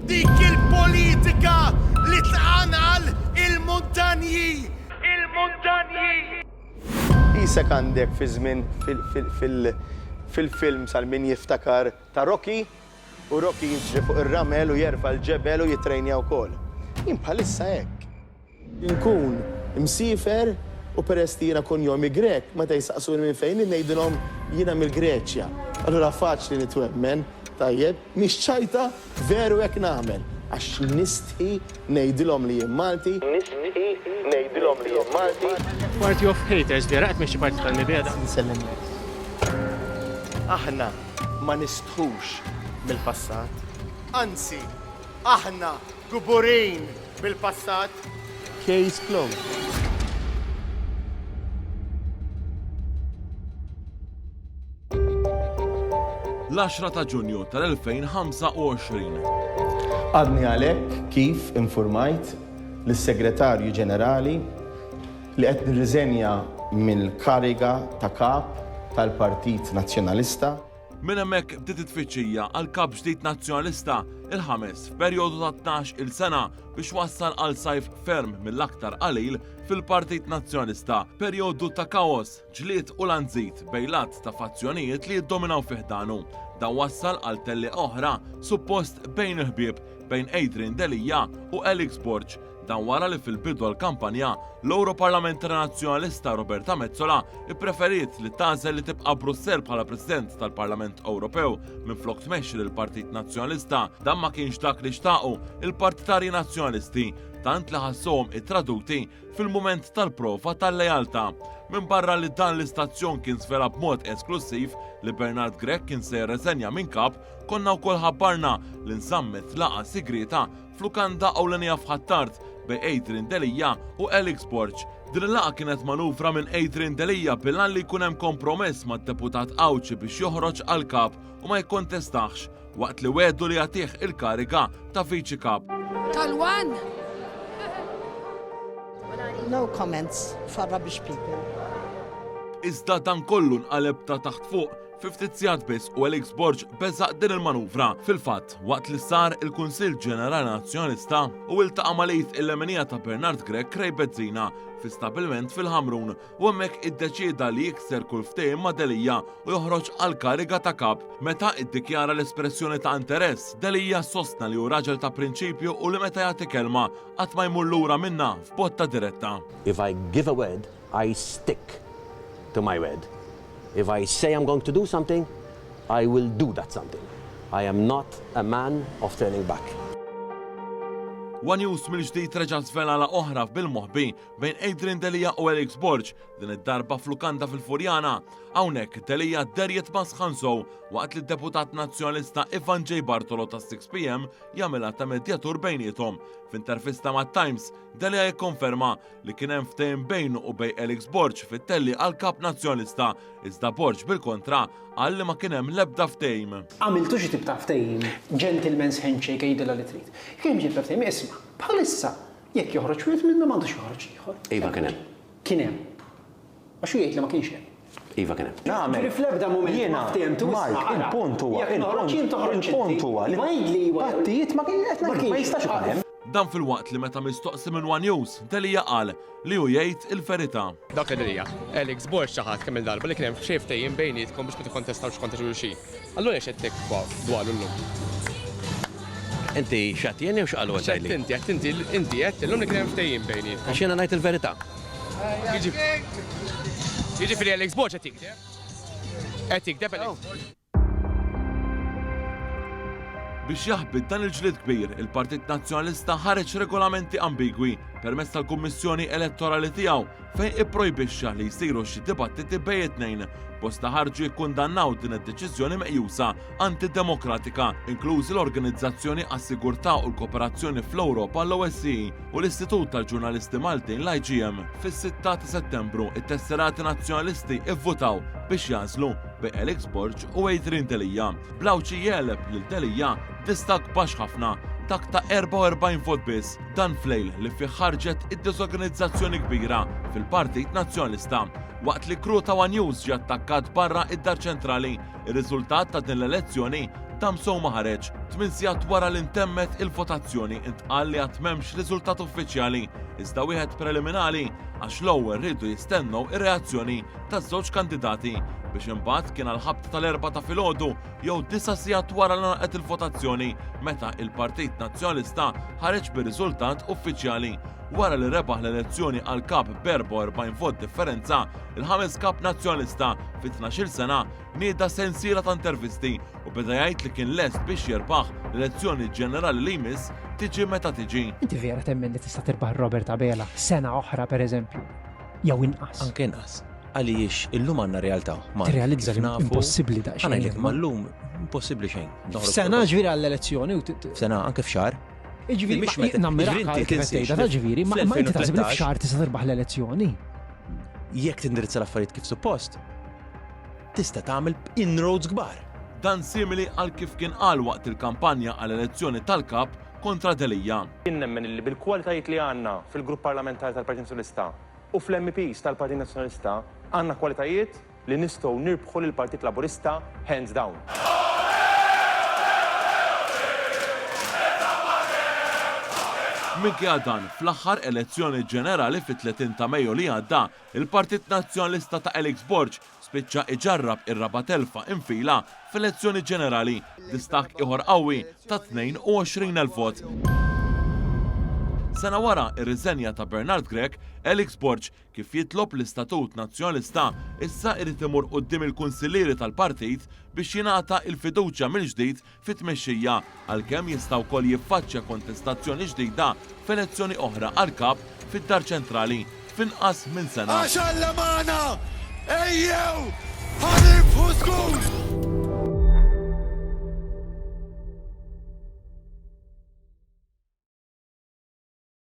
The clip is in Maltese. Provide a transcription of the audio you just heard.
dik il-politika li tqanqal il-muntanji. Isek għandek fi żmien fil-film sal-min jiftakar ta' Rocky u Rocky jiġri fuq ir-ramel u jerfa' l-ġebel u jitrejnja wkoll. Jien bħalissa hekk. Inkun msifer u peress li jiena kun jomi Grek, meta jisaqsuni minn fejn ngħidulhom jiena mill-Greċja. Allura faċli nitwemmen, tajjeb, mhix ċajta veru hekk nagħmel. Għax nistħi ngħidilhom li jien Malti. Party of haters, li raqt meċi parti tal-mibeda. Nsellem. Aħna ma nistħux bil-passat. Anzi, aħna guburin bil-passat. Case closed. L-10 ta' Ġunju tal-2025. Għadni għalhekk kif informajt lis-Segretarju Ġenerali li qed nirriżenja mill-kariga ta' kap tal-Partit Nazzjonalista. Minn hemmhekk bdiet it-tfittxija għal kap ġdid nazzjonalista il-ħames f'perjodu ta' 12 il-sena biex wassal għal sajf ferm mill-aktar qalil fil-Partit Nazzjonalista. Perjodu ta' kaos, ġlied u lanżit bejlat ta' fazzjonijiet li jiddominaw fiħdanu. Dan wassal għal telli oħra suppost bejn il-ħbieb bejn Adrian Delija u Alex Borg. Dan wara li fil-bidu l-kampanja l-Europarlamentari Nazzjonalista Roberta Metsola ippreferiet li tażel li tibqa' Brussell bħala President tal-Parlament Ewropew minflok tmexxi lill-Partit Nazzjonalista. Dan ma kienx dak li xtaqu il-Partitarji Nazzjonalisti tant li ħassuhom it-traduti fil-mument tal-prova tal-lejaltà. Minn barra li dan l-istazzjon kien sfera b'mod esklusiv li Bernard Grek kien se jirreżenja minn kap, konna wkoll ħabbarna li nżammet laqa sigrita f'lukanda ewlenija f'Ħattart bej Adrian Delija u Alex Borg. Din il-laqa kienet manuvra minn Adrian Delija bilan li jkun hemm kompromess mad-deputat Awċi biex joħroġ għal kap u ma jikkontestax waqt li wedu li jagħtih il-kariga ta' viċi kap. Talwan! No comments for rubbish people. Iżda dan kollu nqaleb ta' taħt fuq 50 sigħat biss u Alex Borg beżaq din il-manuvra. Fil-fatt, waqt li sar il-Kunsill Ġenerali Nazzjonalista u iltaqa' malejt il-lemenija ta' Bernard Grek Krej Bezzina fi stabilment fil-Ħamrun u hemmhekk iddeċieda li jikser kull ftehim ma' Delija u joħroġ għal kariga ta' kap. Meta iddikjara l-espressjoni ta' interess, Delija sostna li hu raġel ta' prinċipju u li meta jagħti kelma qatt ma jmur lura minnha f'botta diretta. If I give a word, I stick to my word. If I say I'm going to do something, I will do that something. I am not a man of turning back. One News mill-ġdid reġa' żvela la oħra bil-moħbi bejn Adrian Delija u Alex Borg din id-darba f'lukanda fil-Furjana. Hawnhekk Delija derjet ma' sħansow waqt li d-deputat nazzjonalista Ivan J. Bartolo ta' 6 PM jagħmilha ta' medjatur bejniethom. F'intervista mat-Times, Delija jikkonferma li kien hemm ftehim bejnu u bejn Alex Borg fit-telli għal kap nazzjonalista, iżda Borg bil-kontra qal li ma kien hemm l-ebda ftehim. Għamiltu xi tip ta' ftehim, gentleman's handshake jgħidilha li trid. Kien ġib ta' ftehim isma' bħalissa jekk joħroġ wieħed minna m'għandux joħroġ ieħor. Iva kien hemm. Kien hemm. Għax jgħid li ma kienx hemm. Iva kien hemm. Fl-ebda moment Jiena, Mark, il-punt huwa li partijiet ma jistax ikun hemm. Dan fil-waqt li meta mistoqsi minn One News, Delija qal li hu jgħid il-verità. Dak Delija, Alex Borg xaħat kemm il-darba li kien hemm xi ftehim bejnietkom biex ma tikkontestawx kontra xulxin. Allura x'qed tikwa dwaru llum. Inti x'għattieni u x'qalu għatajli? Inti qed illum li kien hemm ftehim bejnietkom. Għax jiena ngħid il-verità. Jiġifieri Alex Borg qed tikdeb. Qed tikdeb Alex Borg. Biex jaħbid dan il-ġlied kbir, il-Partit Nazzjonalista ħareġ regolamenti ambigwi permezz tal-Kummissjoni Elettorali tiegħu fejn ipprojbixxa li jsiru xi dibattiti bejn it-tnejn. Bosta ħarġu jikkundannaw din id-deċiżjoni meqjusa antidemokratika, inklużi l-Organizzazzjoni għas-Sigurtà u l-Kooperazzjoni fl-Ewropa l-OSCE u l-Istitut tal-Ġurnalisti Maltin l-IGM. Fis-6 ta' Settembru, it-tesserati nazzjonalisti ivvutaw biex jażlu bejn Alex Borg u Adrian Delija. Blawċi jeleb lil Delija distak baxx ħafna dak ta' 44 vot biss, dan flejl li fih ħarġet id-disorganizzazzjoni kbira fil-Partit Nazzjonalista. Waqt li kru ta' One News ġie attakkat barra id-Dar Ċentrali, ir-riżultat ta' din l-elezzjoni Tamsow ma ħareġ 8 sigħat wara li ntemmet il-votazzjoni intqal li għad m'hemmx riżultat uffiċjali iżda wieħed preliminari għax l-ewwel rridu jistennew ir-reazzjoni taż-żewġ kandidati biex imbagħad kien għall-ħabta tal-4 ta' filgħodu jew 9 sigħat wara li nagħlqet il-votazzjoni meta il-Partit Nazzjonalista ħareġ bir-riżultat uffiċjali. Wara li rebaħ l-elezzjoni għal kap b'44 vot differenza, il-ħames kap nazzjonalista fi 12 sena nieda sensiela ta' intervisti u beda jgħid li kien lest biex jirbaħ l-elezzjoni ġenerali li jmiss tiġi meta tiġi. Inti vera temmen li tista' tirbaħ Robert Abela sena oħra pereżempju. Jew inqas. Anke inqas. Għaliex illum għandna realtà. Tirrealizza li impossibbli daqsxejn. Għalek ma llum impossibbli xejn. Sena ġviri għall-elezzjoni u Sena anke f'xahar. Ġviri nammiraka kif tgħidha ta' ġviri, ma inti taħseb li f'xahar tista' tirbaħ l-elezzjoni. Jekk tindirizza l-affarijiet kif suppost, tista' tagħmel inroads kbar. Dan simili għal kif kien qal waqt il-kampanja għall-elezzjoni tal-kap kontra Delija. Kien nemmen li bil-kwalitajiet li għandna fil-grupp parlamentari tal-Partit Nazzjonalista u fl-MPs tal-Partit Nazzjonalista għandna kwalitajiet li nistgħu nirbħu lill-Partit Laburista hands down. Minkejja dan, fl-aħħar elezzjoni ġenerali fit-30 ta' Mejju li għadda, il-Partit Nazzjonalista ta' Alex Borg spiċċa iġarrab ir-raba' telfa infila f'elezzjoni ġenerali distak ieħor qawwi ta' 22,000 vot. Sena wara ir-riżenja ta' Bernard Grech, Alex Borg kif jitlob l-Istatut Nazzjonalista issa irid imur quddiem il-Kunsilieri tal-Partit biex jingħata l-fiduċja mill-ġdid fit-tmexxija għalkemm jista' wkoll jiffaċċja kontestazzjoni ġdida f'elezzjoni oħra għal kap fid-Dar Ċentrali f'inqas minn sena. Għax Alla magħna! Ejjew! Ħanirfuskum!